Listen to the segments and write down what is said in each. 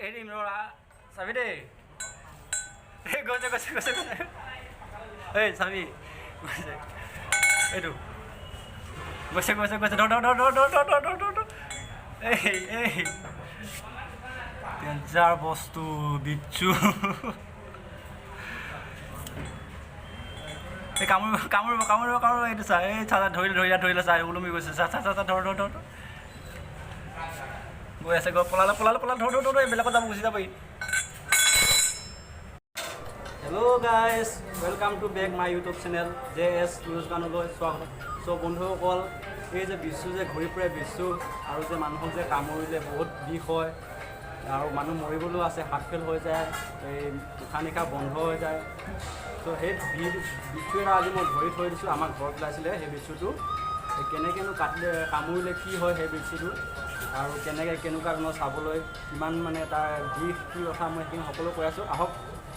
এৰিম ৰ'ৰা চাবি দেই এই গৈছে গৈছে গৈছে গৈছে এই চাবি গৈছে এইটো গৈছে গৈছে গৈছে ধৰ ধৰ ধৰ ধৰ ধৰ ধৰ ধৰ ধৰ ধৰ এই ডেঞ্জাৰ বস্তু বিচ্ছু এই কামুৰিব কামুৰিব কামুৰিব কামুৰিব এইটো চা এই চা ধৰিলে চা ওলমি গৈছে চা চা চা চা ধৰ ধৰ ধৰ গৈ আছে গৈ পলালে পলালে পলালে ধৰ ধৰ ধৰ এইবিলাকত যাব গুচি যাব hello' guys welcome to back my YouTube channel JS news গানলৈ স্বাগতম চ' বন্ধুসকল এই যে বিচ্ছু যে ঘূৰি ফুৰে বিচ্ছু আৰু যে মানুহক যে কামুৰিলে বহুত বিষ হয় আৰু মানুহ মৰিবলৈও আছে হাৰ্ট ফেইল হৈ যায় এই উশাহ নিশাহ বন্ধ হৈ যায় ত' সেই বিচ্ছু এটা আজি মই ধৰি থৈ দিছোঁ আমাৰ ঘৰত ওলাইছিলে সেই বিচ্ছুটো কেনেকৈনো কাটিলে কামুৰিলে কি হয় সেই বিচ্ছুটো আৰু কেনেকুৱা ধৰণৰ চাবলৈ কিমান মানে তাৰ বিষ কি কথা মই সেইখিনি সকলো কৈ আছোঁ আহক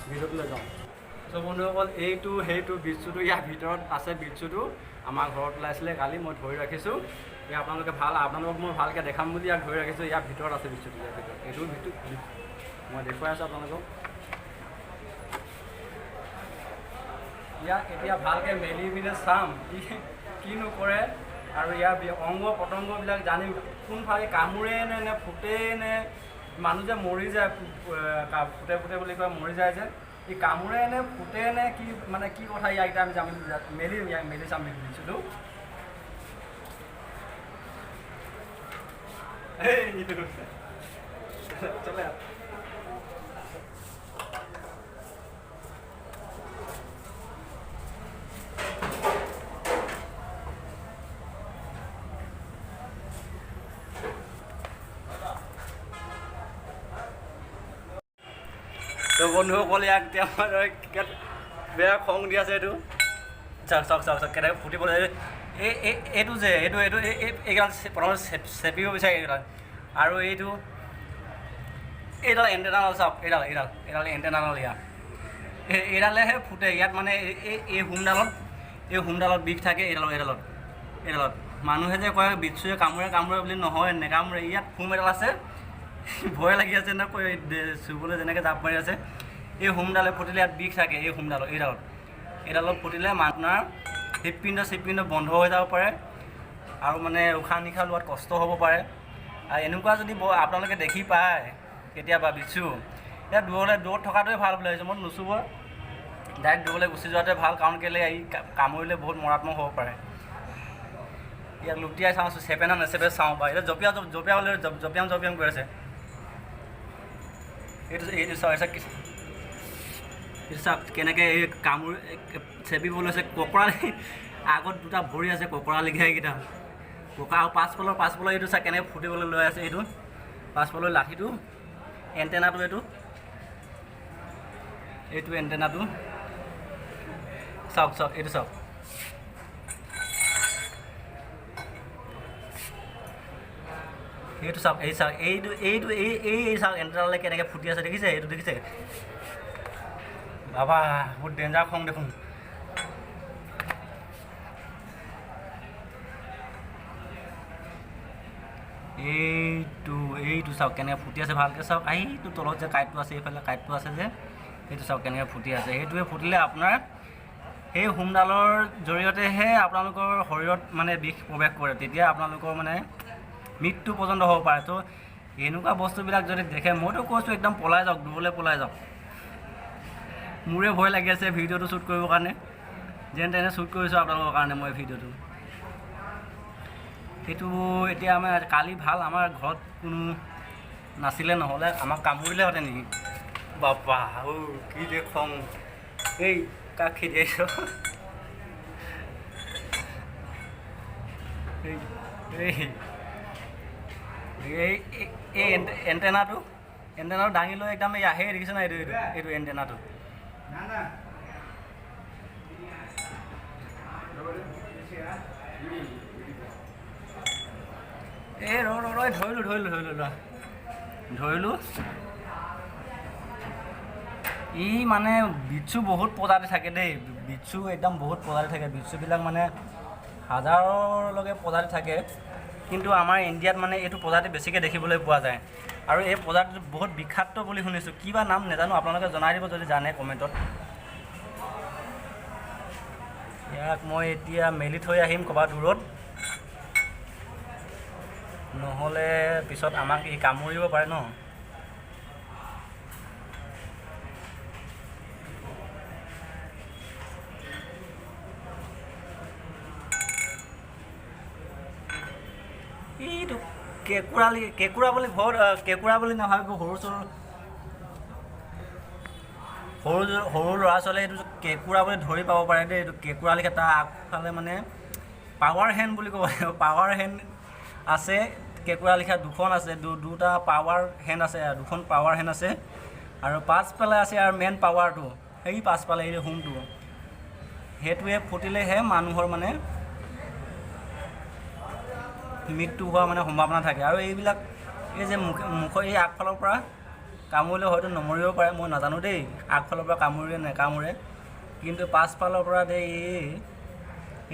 ভিডিঅ'টোলৈ যাওঁ চ' বন্ধুসকল এইটো সেইটো বিচ্ছুটো ইয়াৰ ভিতৰত আছে বিচ্ছুটো আমাৰ ঘৰত ওলাইছিলে কালি মই ধৰি ৰাখিছোঁ ইয়াৰ আপোনালোকক মই ভালকৈ দেখাম বুলি ইয়াক ধৰি ৰাখিছোঁ ইয়াৰ ভিতৰত আছে বিচ্ছুটো ইয়াৰ ভিতৰত এইটো মই দেখুৱাই আছোঁ আপোনালোকক ইয়াক এতিয়া ভালকৈ মেলি পিনে চাম কিনো কৰে আৰু ইয়াৰ অংগ পতংগবিলাক জানিম কোনফালে কামোৰে নে ফুটে নে মানুহ যে মৰি যায় ফুটে ফুটে বুলি কয় মৰি যায় যে ই কামোৰে নে ফুটে নে কি মানে কি কথা ইয়াক এতিয়া আমি জানিম মেলি চাম বিচ্ছুটো চলে তো বন্ধুসকল ইয়াক এতিয়া বেয়া খং দি আছে এইটো চাওক চাওক চাওক চাওক কেনেকৈ ফুটিবলৈ এইটো যে এইডাল প্ৰথমতে চেপিব বিচাৰে এইডাল আৰু এইডাল এণ্টেনাডাল চাওক এইডাল এণ্টেনাডাল এইডালেহে ফুটে ইয়াত মানে এই হোমডালত বিষ থাকে এইডালত মানুহে যে কয় বিচ্ছুৱে কামোৰে বুলি নহয় নেকামোৰে ইয়াত হোম এডাল আছে ভয় লাগি আছে নে কৈ চুবলৈ যেনেকৈ জাপ মাৰি আছে এই হোমডালে ফুটিলে ইয়াত বিষ থাকে এই এইডালত ফুটিলে আপোনাৰ হৃদপিণ্ড বন্ধ হৈ যাব পাৰে আৰু মানে উশাহ নিশাহ লোৱাত কষ্ট হ'ব পাৰে আৰু এনেকুৱা যদি আপোনালোকে দেখি পায় কেতিয়াবা বিচ্ছু ইয়াত দূৰত থকাটোৱে ভাল বুলি ভাবিছোঁ মই নুচুব ডাইৰেক্ট দূৰলৈ গুচি যোৱাটোৱে ভাল কাৰণ কেলৈ এই কামুৰিলে বহুত মাৰাত্মক হ'ব পাৰে ইয়াক লুটিয়াই চাওঁচোন চেপে না নেচেপে চাওঁ বা এতিয়া জঁপিয়াম গৈ আছে এইটো চাওক কেনেকৈ এই চেপিব লৈছে ককৰা আগত দুটা ভৰি আছে ককৰা লিখা এইকেইটা আৰু পাছফালৰ এইটো চাওক কেনেকৈ ফুটিবলৈ লৈ আছে এইটো পাছফালৰ লাঠিটো এণ্টেনাটো এইটো এণ্টেনাটো চাওক এইটো চাওক এইটো চাওক এই চাওক এণ্টেনালে কেনেকৈ ফুটি আছে দেখিছে এইটো দেখিছে বাবা বহুত ডেঞ্জাৰ খং দেখোন এইটো চাওক কেনেকৈ ফুটি আছে ভালকৈ চাওক এইটো তলত যে কাঁইটটো আছে এইফালে কাঁইটটো আছে যে সেইটো চাওক কেনেকৈ ফুটি আছে সেইটোৱে ফুটিলে আপোনাৰ সেই হোমডালৰ জৰিয়তেহে আপোনালোকৰ শৰীৰত মানে বিষ প্ৰৱেশ কৰে তেতিয়া আপোনালোকৰ মানে মৃত্যু পৰ্যন্ত হ'ব পাৰে তো এনেকুৱা বস্তুবিলাক যদি দেখে মইতো কৈছোঁ একদম পলাই যাওক দূৰলৈ পলাই যাওক মোৰে ভয় লাগি আছে ভিডিঅ'টো শ্বুট কৰিবৰ কাৰণে যেন তেনে শ্বুট কৰিছোঁ আপোনালোকৰ কাৰণে মই ভিডিঅ'টো সেইটো এতিয়া আমাৰ কালি ভাল আমাৰ ঘৰত কোনো নাছিলে নহ'লে আমাক কামুৰিলেহেঁতেন নেকি বাপা কি যে খং এই কাক খেদি আহিছ এই এণ্টেনাটো দাঙি লৈ একদম আহে দেখিছে না এইটো এণ্টেনাটো এই ধৰিলোঁ ই মানে বিচ্ছু বহুত প্ৰজাতি থাকে দেই বিচ্ছু একদম বহুত প্ৰজাতি থাকে বিচ্ছুবিলাক মানে হাজাৰলৈকে প্ৰজাতি থাকে কিন্তু আমাৰ ইণ্ডিয়াত মানে এইটো প্ৰজাতি বেছিকৈ দেখিবলৈ পোৱা যায় আৰু এই প্ৰজাতিটো বহুত বিখ্যাত বুলি শুনিছোঁ। কিবা নাম নাজানো, আপোনালোকে জনাই দিব যদি জানে কমেণ্টত। ইয়াক মই এতিয়া মেলি থৈ আহিম ক'ৰবাত দূৰত, নহ'লে পিছত আমাক ই কামুৰিব পাৰে ন। এইটো কেঁকুৰা বুলি ঘৰত কেঁকুৰা বুলি নাভাবিব। সৰু ল'ৰা ছোৱালীয়ে এইটো কেঁকুৰা বুলি ধৰি পাব পাৰে দেই। এইটো কেঁকুৰা লিখা, তাৰ আগফালে মানে পাৱাৰ হেণ্ড বুলি ক'ব লাগিব। পাৱাৰ হেণ্ড আছে, কেঁকুৰা লিখা দুখন আছে, দুটা পাৱাৰ হেণ্ড আছে, দুখন পাৱাৰ হেণ্ড আছে আৰু পাছফালে আছে আৰু মেইন পাৱাৰটো সেই পাছফালে এই হোমটো, সেইটোৱে ফুটিলেহে মানুহৰ মানে মৃত্যু হোৱা মানে সম্ভাৱনা থাকে। আৰু এইবিলাক এই যে মুখৰ এই আগফালৰ পৰা কামুৰিলে হয়তো নমৰিব পাৰে, মই নাজানো দেই আগফালৰ পৰা কামুৰিলে নেকামুৰে, কিন্তু পাছফালৰ পৰা দেই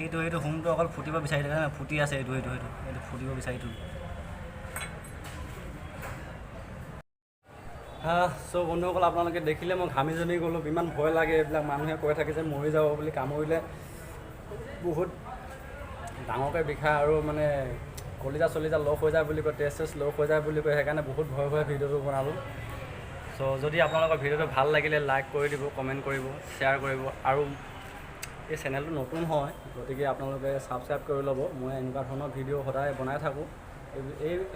এইটো হোমটো অকল ফুটিব বিচাৰি থাকে ন, ফুটি আছে এইটো ফুটিব বিচাৰিটো। চ' বন্ধুসকল, আপোনালোকে দেখিলে মই ঘামি জমি গ'লোঁ, ইমান ভয় লাগে। এইবিলাক মানুহে কৈ থাকে যে মৰি যাব বুলি, কামুৰিলে বহুত ডাঙৰকৈ বিষায় আৰু মানে কলিজা চলিজা লগ হৈ যায় বুলি কয়, তেজ লগ হৈ যায় বুলি কয়। সেইকাৰণে বহুত ভয় ভিডিঅ'টো বনালোঁ। চ' যদি আপোনালোকৰ ভিডিঅ'টো ভাল লাগিলে লাইক কৰি দিব, কমেণ্ট কৰিব, শ্বেয়াৰ কৰিব আৰু এই চেনেলটো নতুন হয় গতিকে আপোনালোকে ছাবস্ক্ৰাইব কৰি ল'ব। মই এনেকুৱা ধৰণৰ ভিডিঅ' সদায় বনাই থাকোঁ।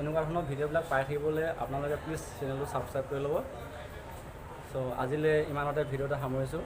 এনেকুৱা ধৰণৰ ভিডিঅ'বিলাক পাই থাকিবলৈ আপোনালোকে প্লিজ চেনেলটো ছাবস্ক্ৰাইব কৰি ল'ব। চ' আজিলৈ ইমানতে ভিডিঅ'টো সামৰিছোঁ।